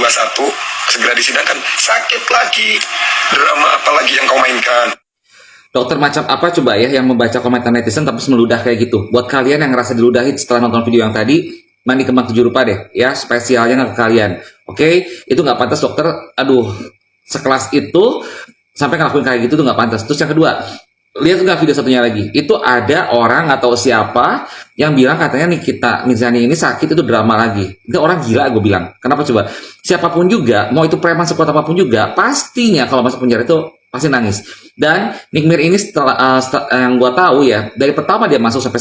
21 segera disidangkan. Sakit lagi, drama apa lagi yang kau mainkan? Dokter macam apa coba ya yang membaca komentar netizen tapi meludah kayak gitu? Buat kalian yang ngerasa diludahin setelah nonton video yang tadi, mandi kembang 7 rupa deh, ya spesialnya nggak ke kalian. Oke, itu nggak pantas dokter. Aduh, sekelas itu sampai ngelakuin kayak gitu tuh nggak pantas. Terus yang kedua, lihat nggak video satunya lagi? Itu ada orang atau siapa yang bilang katanya Nikita Mirzani ini sakit itu drama lagi. Itu orang gila gue bilang. Kenapa coba? Siapapun juga, mau itu preman sekuat apapun juga, pastinya kalau masuk penjara itu pasti nangis. Dan Nick Mir ini setelah yang gue tahu ya, dari pertama dia masuk sampai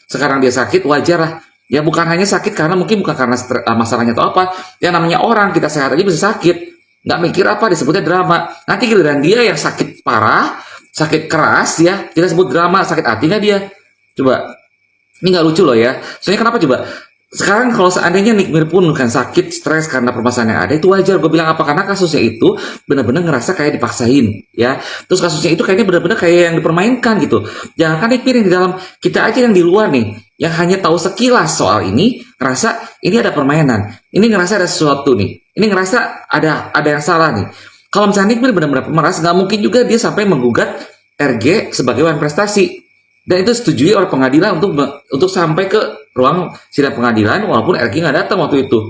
sekarang dia sakit, wajar lah. Ya bukan hanya sakit karena mungkin bukan karena masalahnya atau apa. Yang namanya orang kita sehat aja bisa sakit. Nggak mikir apa disebutnya drama. Nanti giliran dia yang sakit parah, sakit keras ya, kita sebut drama. Sakit hati nggak dia? Coba, ini nggak lucu loh ya. Soalnya kenapa coba? Sekarang kalau seandainya Nick Mir pun kan sakit, stres karena permasalahan yang ada, itu wajar. Gue bilang apa? Karena kasusnya itu benar-benar ngerasa kayak dipaksain ya. Terus kasusnya itu kayaknya benar-benar kayak yang dipermainkan gitu. Jangan kan Nick Mir yang di dalam, kita aja yang di luar nih, yang hanya tahu sekilas soal ini, ngerasa ini ada permainan, ini ngerasa ada sesuatu nih, ini ngerasa ada yang salah nih. Kalau misalnya Nick Mir benar-benar pemeras, nggak mungkin juga dia sampai menggugat RG sebagai wawan prestasi. Dan itu disetujui oleh pengadilan untuk sampai ke ruang sidang pengadilan walaupun RG nggak datang waktu itu.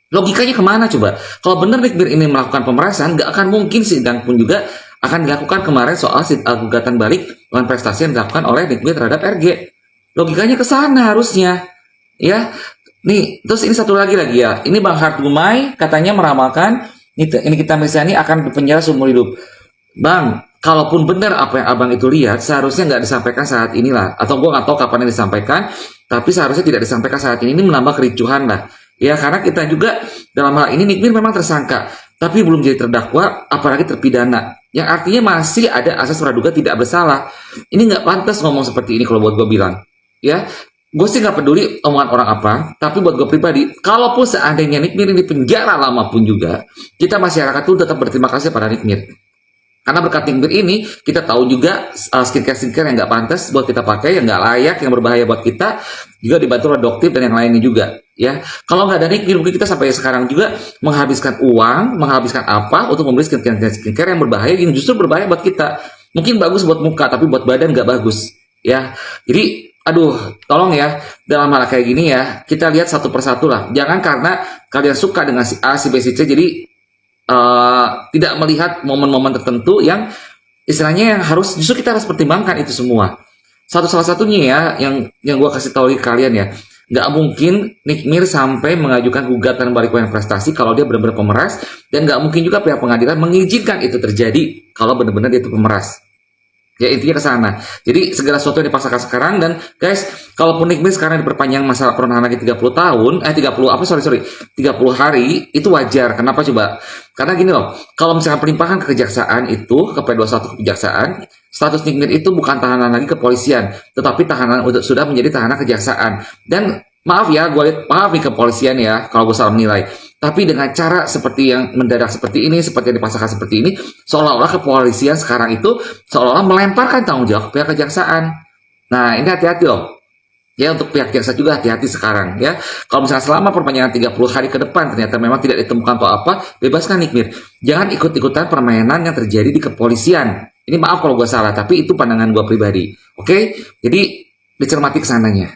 Logikanya kemana coba? Kalau benar Nick Mir ini melakukan pemerasan, nggak akan mungkin sidang pun juga akan dilakukan kemarin soal gugatan balik wawan prestasi yang dilakukan oleh Nick Mir terhadap RG. Logikanya ke sana harusnya. Ya, nih terus ini satu lagi ya. Ini Bang Hart Gumai katanya meramalkan ini kita Mirzani akan dipenjara seumur hidup. Bang, kalaupun benar apa yang abang itu lihat, seharusnya nggak disampaikan saat inilah. Atau gue nggak tahu kapan yang disampaikan, tapi seharusnya tidak disampaikan saat ini. Ini menambah kericuhan lah. Ya, karena kita juga dalam hal ini Nick Mir memang tersangka, tapi belum jadi terdakwa, apalagi terpidana. Yang artinya masih ada asas praduga tidak bersalah. Ini nggak pantas ngomong seperti ini kalau buat gue bilang. Ya, gue sih nggak peduli omongan orang apa, tapi buat gue pribadi, kalaupun seandainya Nick Mir ini penjara lama pun juga, kita masyarakat tuh tetap berterima kasih pada Nick Mir. Karena berkat Nick Mir ini, kita tahu juga skincare yang nggak pantas buat kita pakai, yang nggak layak, yang berbahaya buat kita, juga dibantu oleh dokter dan yang lainnya juga. Ya, kalau nggak ada Nick Mir, mungkin kita sampai sekarang juga menghabiskan uang, menghabiskan apa untuk membeli skincare yang berbahaya, yang justru berbahaya buat kita. Mungkin bagus buat muka, tapi buat badan nggak bagus. Ya, jadi aduh, tolong ya, dalam hal kayak gini ya, kita lihat satu persatu lah. Jangan karena kalian suka dengan si A, si B, si C, jadi tidak melihat momen-momen tertentu yang istilahnya yang justru kita harus pertimbangkan itu semua. Salah satunya ya, yang gue kasih tahu ke kalian ya, nggak mungkin Nick Mir sampai mengajukan gugatan balik wawan prestasi kalau dia benar-benar pemeras, dan nggak mungkin juga pihak pengadilan mengizinkan itu terjadi kalau benar-benar dia itu pemeras. Ya intinya ke sana. Jadi segala sesuatu yang dipaksakan sekarang. Dan guys, kalaupun Nick Mir sekarang diperpanjang masa penahanan lagi 30 tahun, 30 hari, itu wajar. Kenapa coba? Karena gini loh, kalau misalkan pelimpahan ke kejaksaan itu, ke P21 kejaksaan, status Nick Mir itu bukan tahanan lagi kepolisian, tetapi tahanan sudah menjadi tahanan kejaksaan. Dan maaf ya, maaf nih kepolisian ya, kalau gue salah menilai. Tapi dengan cara seperti yang mendadak seperti ini, seperti yang dipaksakan seperti ini, seolah-olah kepolisian sekarang itu seolah-olah melemparkan tanggung jawab ke pihak kejaksaan. Nah, ini hati-hati loh. Ya, untuk pihak jaksa juga hati-hati sekarang ya. Kalau misalnya selama perpanjangan 30 hari ke depan ternyata memang tidak ditemukan atau apa, bebaskan Nick Mir. Jangan ikut-ikutan permainan yang terjadi di kepolisian. Ini maaf kalau gue salah, tapi itu pandangan gue pribadi. Oke? Jadi dicermati kesananya.